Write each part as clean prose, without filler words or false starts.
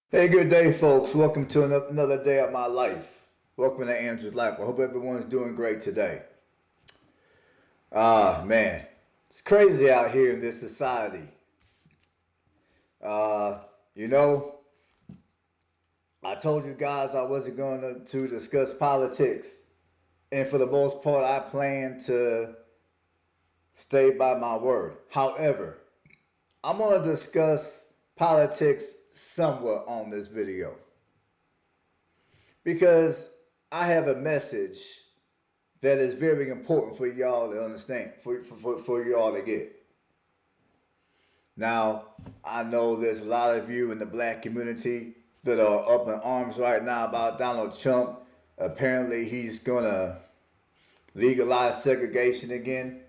Hey, good day, folks. Welcome to another day of my life. Welcome to Andrew's Life. I hope everyone's doing great today. Man, it's crazy out here in this society. Uh, you know, I told you guys I wasn't going to discuss politics, and for the most part, I plan to stay by my word. However, I'm going to discuss politics somewhat on this video because I have a message that is very important for y'all to understand, for y'all to get. Now, I know there's a lot of you in the black community that are up in arms right now about Donald Trump. Apparently, he's going to legalize segregation again.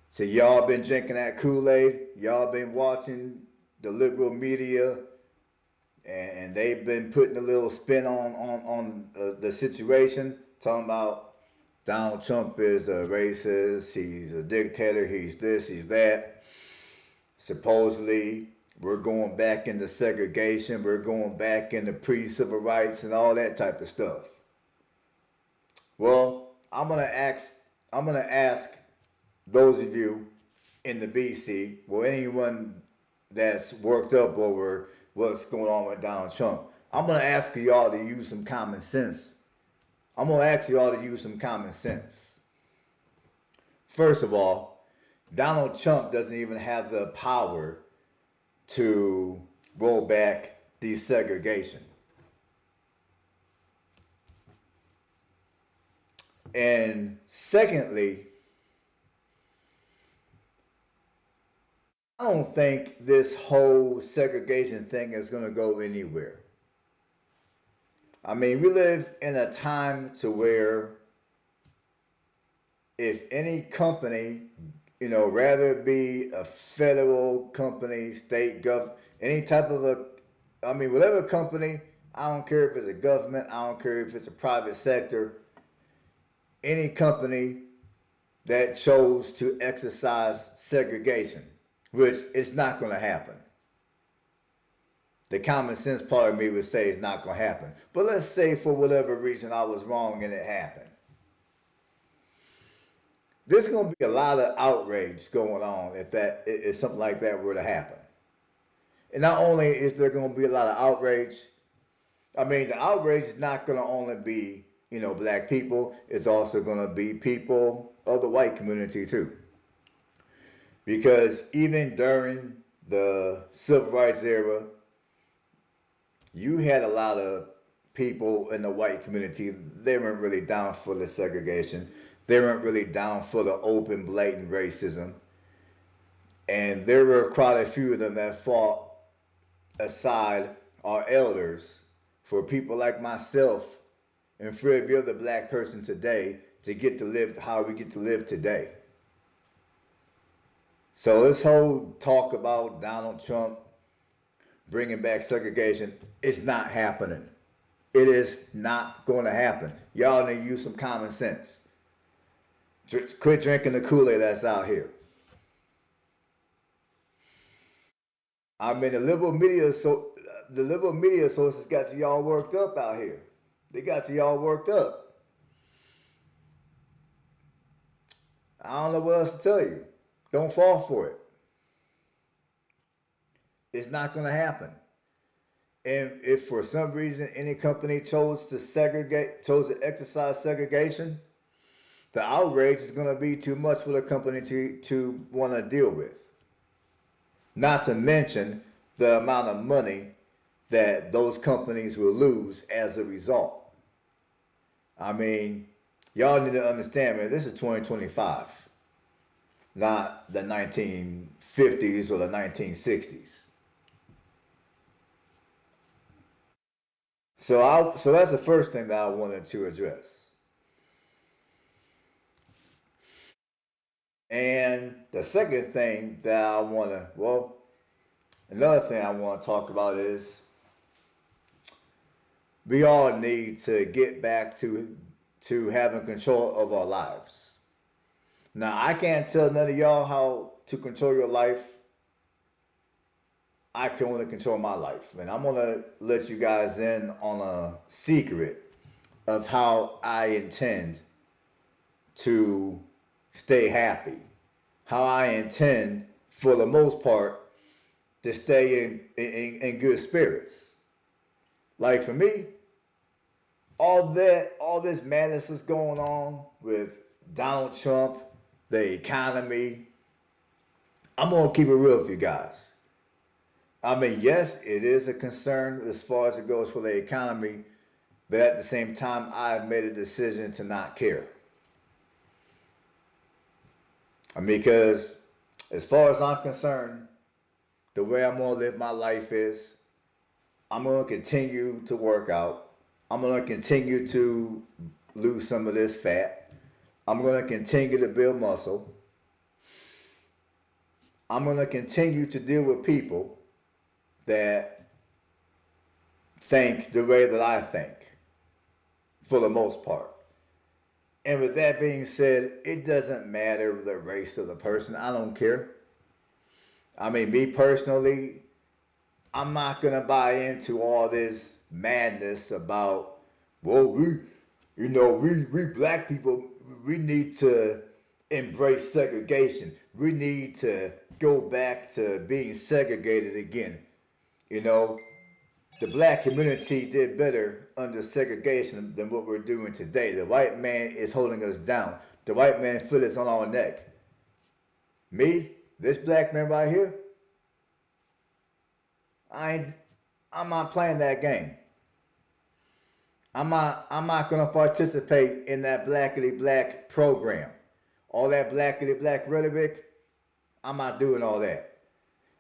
So, y'all been drinking that Kool Aid. Y'all been watching the liberal media, and they've been putting a little spin on the situation, talking about Donald Trump is a racist, he's a dictator, he's this, he's that. Supposedly, we're going back into segregation, we're going back into pre-civil rights and all that type of stuff. Well, I'm gonna ask those of you in the BC, well, anyone that's worked up over what's going on with Donald Trump, I'm gonna ask y'all to use some common sense. I'm gonna ask y'all to use some common sense. First of all, Donald Trump doesn't even have the power to roll back desegregation. And secondly, I don't think this whole segregation thing is going to go anywhere. I mean, we live in a time to where if any company, rather it be a federal company, state any type of whatever company, I don't care if it's a government, I don't care if it's a private sector, any company that chose to exercise segregation, which it's not going to happen. The common sense part of me would say it's not going to happen. But let's say for whatever reason I was wrong and it happened. There's going to be a lot of outrage going on if something like that were to happen. And not only is there going to be a lot of outrage, I mean, the outrage is not going to only be, black people. It's also going to be people of the white community too. Because even during the civil rights era, you had a lot of people in the white community, they weren't really down for the segregation. They weren't really down for the open, blatant racism. And there were quite a few of them that fought aside our elders for people like myself and for every other black person today to get to live how we get to live today. So this whole talk about Donald Trump bringing back segregation is not happening. It is not going to happen. Y'all need to use some common sense. Quit drinking the Kool-Aid that's out here. I mean, the liberal media sources got y'all worked up out here. They got y'all worked up. I don't know what else to tell you. Don't fall for it. It's not going to happen. And if for some reason any company chose to exercise segregation, the outrage is going to be too much for the company to want to deal with. Not to mention the amount of money that those companies will lose as a result. I mean, y'all need to understand, man, this is 2025, not the 1950s or the 1960s. So that's the first thing that I wanted to address. And the second thing that another thing I want to talk about is we all need to get back to having control of our lives. Now, I can't tell none of y'all how to control your life. I can only control my life. And I'm gonna let you guys in on a secret of how I intend to stay happy. How I intend, for the most part, to stay in good spirits. Like for me, all this madness is going on with Donald Trump, the economy. I'm gonna keep it real with you guys. I mean, yes, it is a concern as far as it goes for the economy, but at the same time, I've made a decision to not care. I mean, because as far as I'm concerned, the way I'm gonna live my life is I'm gonna continue to work out. I'm gonna continue to lose some of this fat. I'm gonna continue to build muscle. I'm gonna continue to deal with people that think the way that I think, for the most part. And with that being said, it doesn't matter the race of the person. I don't care. I mean, me personally, I'm not gonna buy into all this madness about, well, we black people, we need to embrace segregation. We need to go back to being segregated again. You know, the black community did better under segregation than what we're doing today. The white man is holding us down. The white man foot is on our neck. Me, this black man right here, I ain't, I'm not playing that game. I'm not gonna participate in that blackity black program. All that blackity black rhetoric, I'm not doing all that.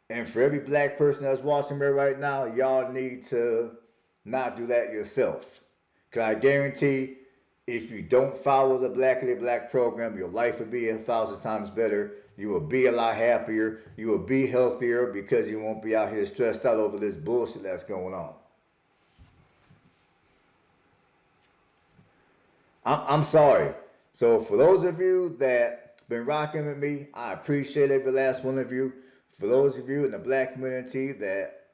And for every black person that's watching me right now, y'all need to not do that yourself. Cause I guarantee if you don't follow the blackity black program, your life will be 1,000 times better. You will be a lot happier. You will be healthier because you won't be out here stressed out over this bullshit that's going on. I'm sorry. So for those of you that been rocking with me, I appreciate every last one of you. For those of you in the black community that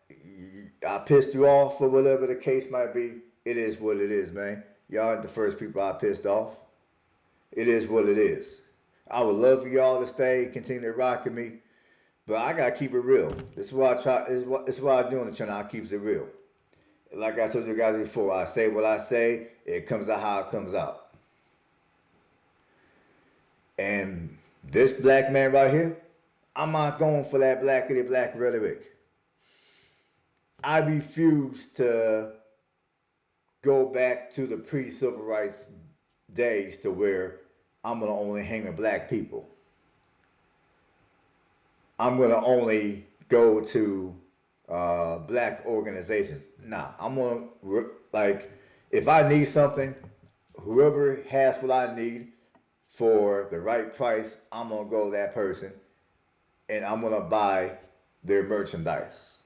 I pissed you off or whatever the case might be, it is what it is, man. Y'all aren't the first people I pissed off. It is what it is. I would love for y'all to stay, continue to rock with me, but I gotta keep it real. This is what I try. This is what I do on the channel. I keeps it real. Like I told you guys before, I say what I say. It comes out how it comes out. And this black man right here, I'm not going for that blackity black rhetoric. I refuse to go back to the pre-civil rights days to where I'm gonna only hang with black people. I'm gonna only go to black organizations. Nah, I'm gonna like if I need something, whoever has what I need for the right price, I'm gonna go to that person and I'm gonna buy their merchandise.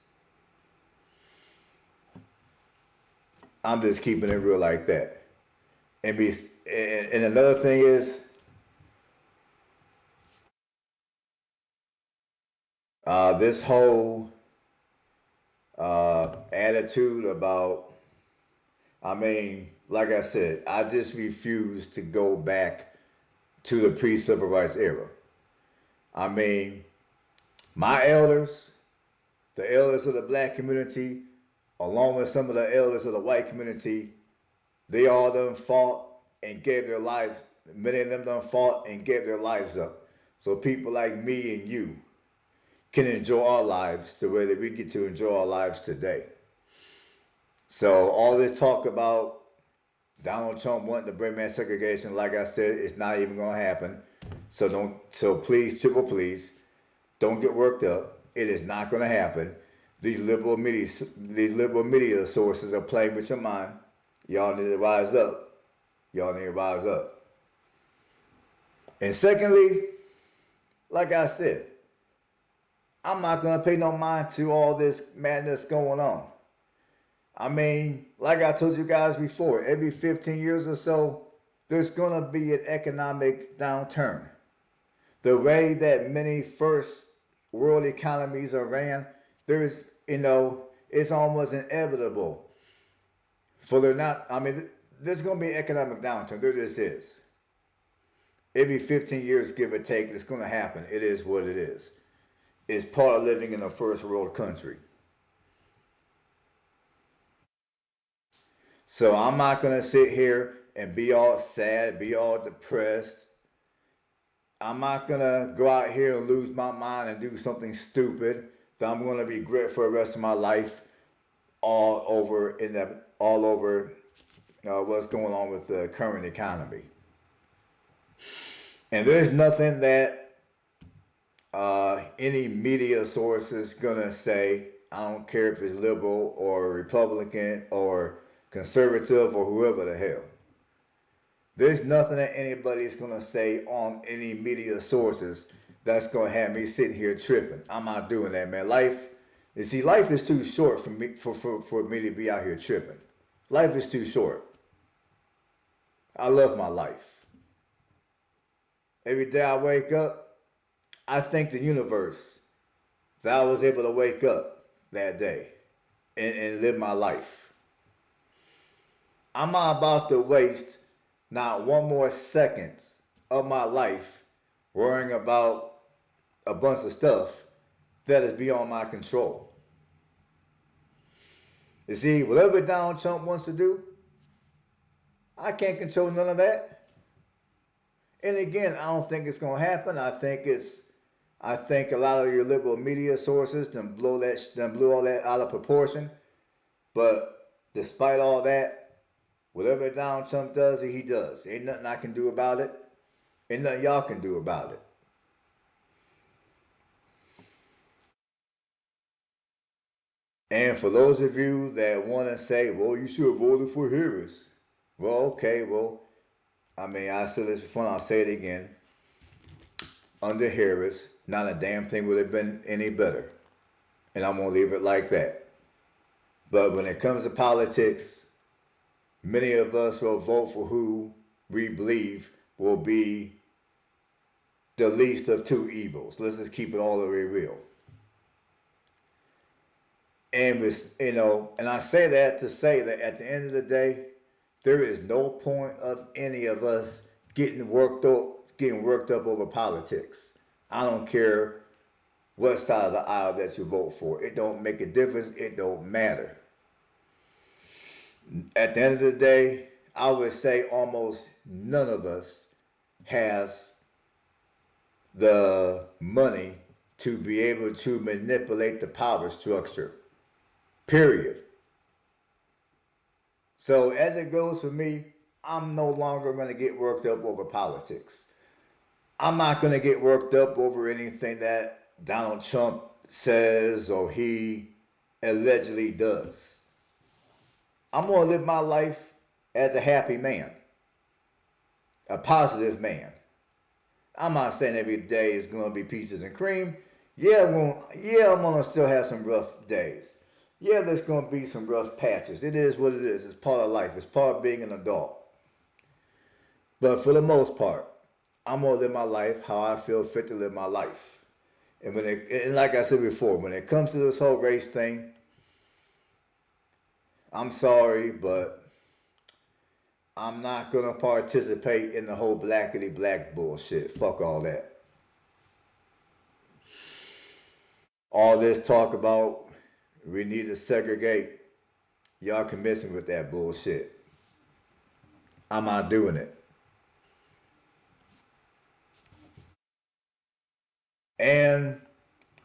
I'm just keeping it real like that. And another thing is, this whole attitude about, I mean, like I said, I just refuse to go back to the pre-civil rights era. I mean, my elders, the elders of the black community, along with some of the elders of the white community, they all done fought and gave their lives. Many of them done fought and gave their lives up. So people like me and you can enjoy our lives the way that we get to enjoy our lives today. So all this talk about Donald Trump wanting to bring back segregation, like I said, it's not even gonna happen. So please, triple please, don't get worked up. It is not gonna happen. These liberal media sources are playing with your mind. Y'all need to rise up. Y'all need to rise up. And secondly, like I said, I'm not gonna pay no mind to all this madness going on. I mean, like I told you guys before, every 15 years or so, there's gonna be an economic downturn. The way that many first world economies are ran, there's it's almost inevitable for there not. I mean, there's going to be an economic downturn. There just is. Every 15 years, give or take, it's going to happen. It is what it is. It's part of living in a first world country. So I'm not going to sit here and be all sad, be all depressed. I'm not going to go out here and lose my mind and do something stupid that I'm going to regret for the rest of my life all over what's going on with the current economy. And there's nothing that any media source is gonna say. I don't care if it's liberal or Republican or conservative or whoever the hell. There's nothing that anybody's gonna say on any media sources that's gonna have me sitting here tripping. I'm not doing that, man. Life is too short for me for me to be out here tripping. Life is too short. I love my life. Every day I wake up, I thank the universe that I was able to wake up that day and live my life. I'm not about to waste not one more second of my life worrying about a bunch of stuff that is beyond my control. You see, whatever Donald Trump wants to do, I can't control none of that. And again, I don't think it's gonna happen. I think a lot of your liberal media sources done blew all that out of proportion. But despite all that, whatever Donald Trump does, he does. Ain't nothing I can do about it. Ain't nothing y'all can do about it. And for those of you that want to say, well, you should have voted for Harris. Well, okay, well, I mean, I said this before and I'll say it again. Under Harris, not a damn thing would have been any better. And I'm going to leave it like that. But when it comes to politics, many of us will vote for who we believe will be the least of two evils. Let's just keep it all the way real. And, and I say that to say that at the end of the day, there is no point of any of us getting worked up over politics. I don't care what side of the aisle that you vote for. It don't make a difference. It don't matter. At the end of the day, I would say almost none of us has the money to be able to manipulate the power structure. Period. So as it goes for me, I'm no longer going to get worked up over politics. I'm not going to get worked up over anything that Donald Trump says or he allegedly does. I'm going to live my life as a happy man, a positive man. I'm not saying every day is going to be peaches and cream. I'm going to still have some rough days. Yeah, there's going to be some rough patches. It is what it is. It's part of life. It's part of being an adult. But for the most part, I'm going to live my life how I feel fit to live my life. And like I said before, when it comes to this whole race thing, I'm sorry, but I'm not going to participate in the whole blackity black bullshit. Fuck all that. All this talk about we need to segregate. Y'all can miss me with that bullshit. I'm not doing it. And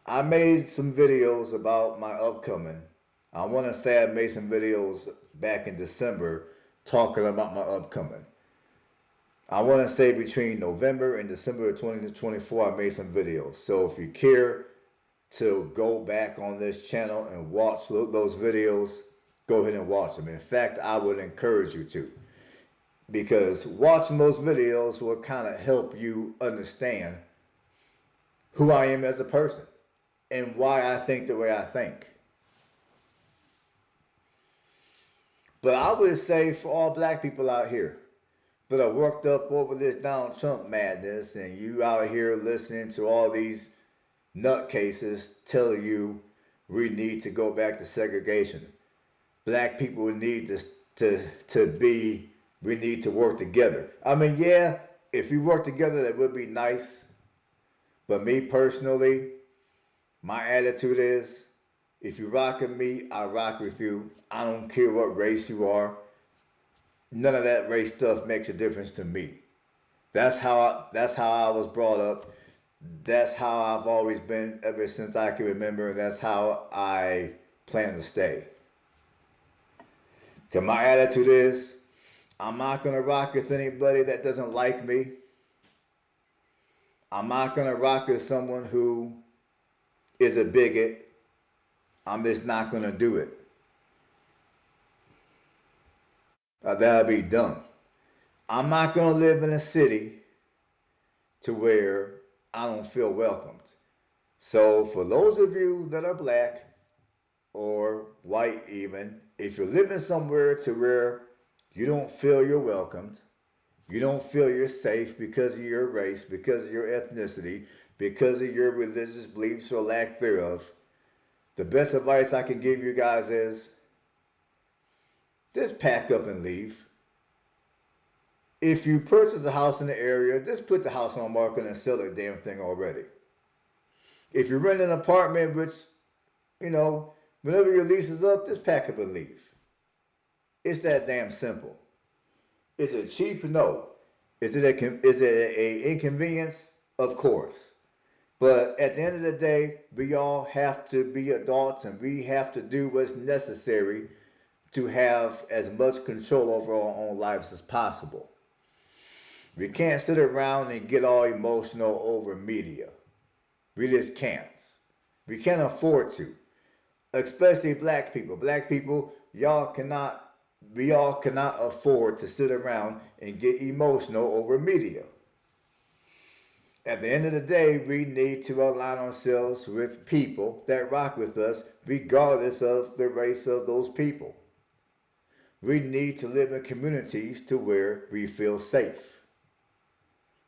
I made some videos about my upcoming. I want to say I made some videos back in December talking about my upcoming. I want to say between November and December of 2024, I made some videos. So if you care to go back on this channel and watch those videos, go ahead and watch them. In fact, I would encourage you to. Because watching those videos will kind of help you understand who I am as a person and why I think the way I think. But I would say for all black people out here that are worked up over this Donald Trump madness and you out here listening to all these nutcases telling you we need to go back to segregation. Black people need to be, we need to work together. I mean, yeah, if we work together, that would be nice. But me personally, my attitude is, if you rock with me, I rock with you. I don't care what race you are. None of that race stuff makes a difference to me. That's how I was brought up. That's how I've always been ever since I can remember. And that's how I plan to stay. Cause my attitude is, I'm not gonna rock with anybody that doesn't like me. I'm not gonna rock with someone who is a bigot. I'm just not gonna do it. That'll be dumb. I'm not gonna live in a city to where I don't feel welcomed. So for those of you that are black or white even, if you're living somewhere to where you don't feel you're welcomed, you don't feel you're safe because of your race, because of your ethnicity, because of your religious beliefs or lack thereof, the best advice I can give you guys is just pack up and leave. If you purchase a house in the area, just put the house on market and sell the damn thing already. If you rent an apartment, which, whenever your lease is up, just pack up and leave. It's that damn simple. Is it cheap? No. Is it a inconvenience? Of course. But at the end of the day, we all have to be adults and we have to do what's necessary to have as much control over our own lives as possible. We can't sit around and get all emotional over media. We just can't. We can't afford to. Especially black people. Black people, we all cannot afford to sit around and get emotional over media. At the end of the day, we need to align ourselves with people that rock with us, regardless of the race of those people. We need to live in communities to where we feel safe.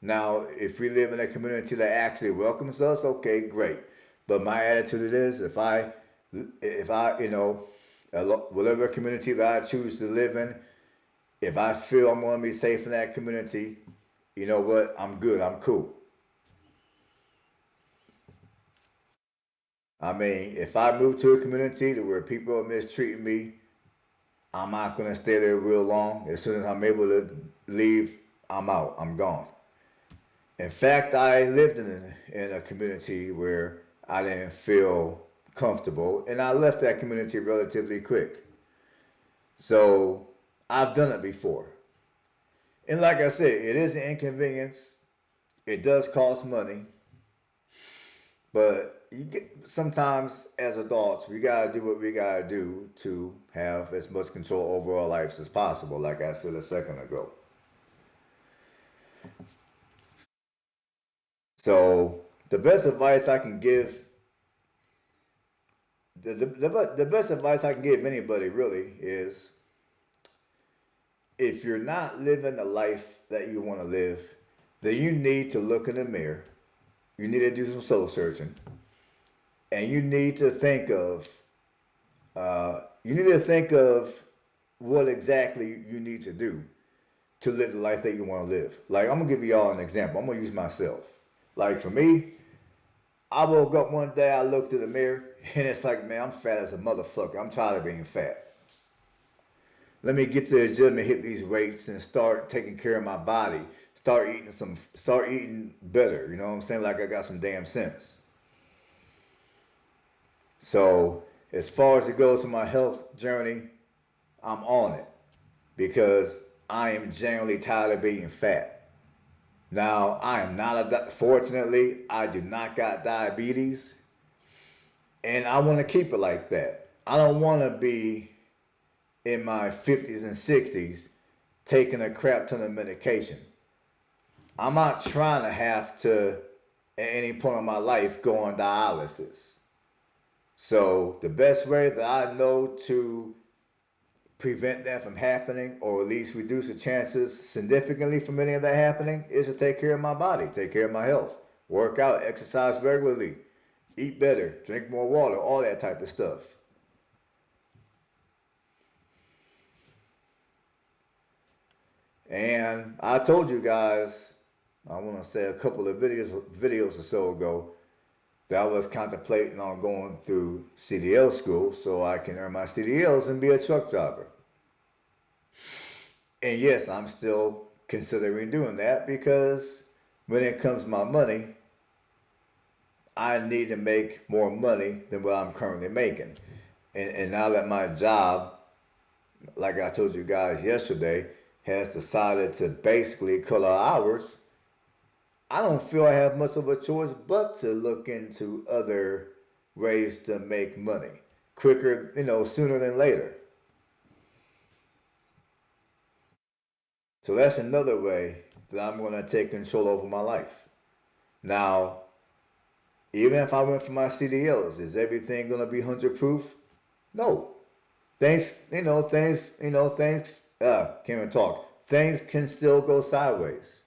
Now, if we live in a community that actually welcomes us, okay, great. But my attitude is, if I, whatever community that I choose to live in, if I feel I'm going to be safe in that community, you know what? I'm good. I'm cool. I mean, if I move to a community to where people are mistreating me, I'm not going to stay there real long. As soon as I'm able to leave, I'm out. I'm gone. In fact, I lived in a community where I didn't feel comfortable, and I left that community relatively quick. So I've done it before. And like I said, it is an inconvenience. It does cost money. But sometimes as adults, we gotta do what we gotta do to have as much control over our lives as possible, like I said a second ago. So the best advice I can give, the best advice I can give anybody really is, if you're not living the life that you want to live, then you need to look in the mirror. You need to do some soul searching, and you need to think of what exactly you need to do to live the life that you want to live. Like, I'm gonna give y'all an example. I'm gonna use myself. Like for me, I woke up one day, I looked in the mirror, and it's like, man, I'm fat as a motherfucker. I'm tired of being fat. Let me get to the gym and hit these weights and start taking care of my body. Start eating better. You know what I'm saying? Like I got some damn sense. So as far as it goes in my health journey, I'm on it because I am genuinely tired of being fat. Now, I am not fortunately, I do not got diabetes, and I want to keep it like that. I don't want to be in my 50s and 60s taking a crap ton of medication. I'm not trying to have to, at any point in my life, go on dialysis. So the best way that I know to prevent that from happening, or at least reduce the chances significantly from any of that happening, is to take care of my body, take care of my health, work out, exercise regularly, eat better, drink more water, all that type of stuff. And I told you guys, I want to say a couple of videos or so ago, that I was contemplating on going through CDL school so I can earn my CDLs and be a truck driver. And yes, I'm still considering doing that because when it comes to my money, I need to make more money than what I'm currently making. And now that my job, like I told you guys yesterday, has decided to basically cut our hours, I don't feel I have much of a choice but to look into other ways to make money quicker, sooner than later. So that's another way that I'm going to take control over my life. Now, even if I went for my CDLs, is everything going to be 100 proof? No. Can't even talk. Things can still go sideways.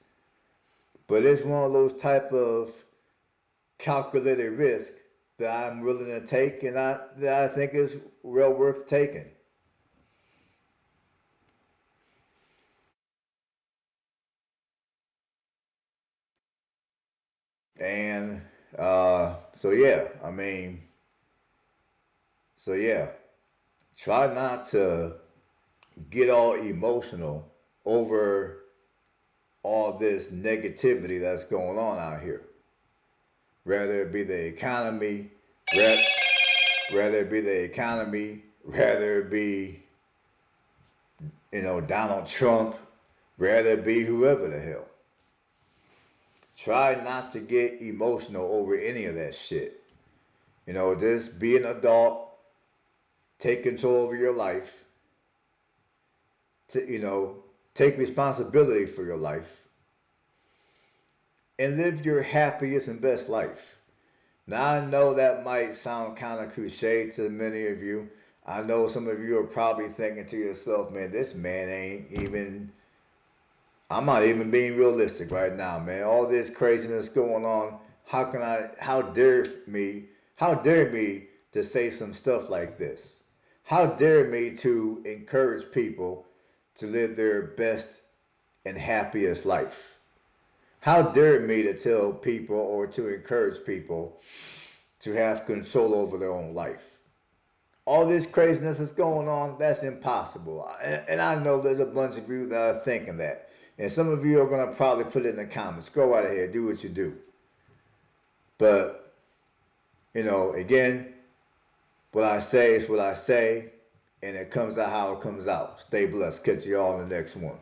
But it's one of those type of calculated risk that I'm willing to take and that I think is well worth taking. And so yeah, I mean, so yeah, try not to get all emotional over all this negativity that's going on out here. Rather it be the economy, rather, rather it be the economy, rather it be, Donald Trump, rather it be whoever the hell. Try not to get emotional over any of that shit. Just be an adult, take control over your life, take responsibility for your life, and live your happiest and best life. Now, I know that might sound kind of cliche to many of you. I know some of you are probably thinking to yourself, man, this man ain't even, I'm not even being realistic right now, man. All this craziness going on, how dare me to say some stuff like this? How dare me to encourage people to live their best and happiest life? How dare me to tell people or to encourage people to have control over their own life? All this craziness is going on, that's impossible. And I know there's a bunch of you that are thinking that. And some of you are going to probably put it in the comments. Go right ahead, do what you do. But, again, what I say is what I say, and it comes out how it comes out. Stay blessed. Catch you all in the next one.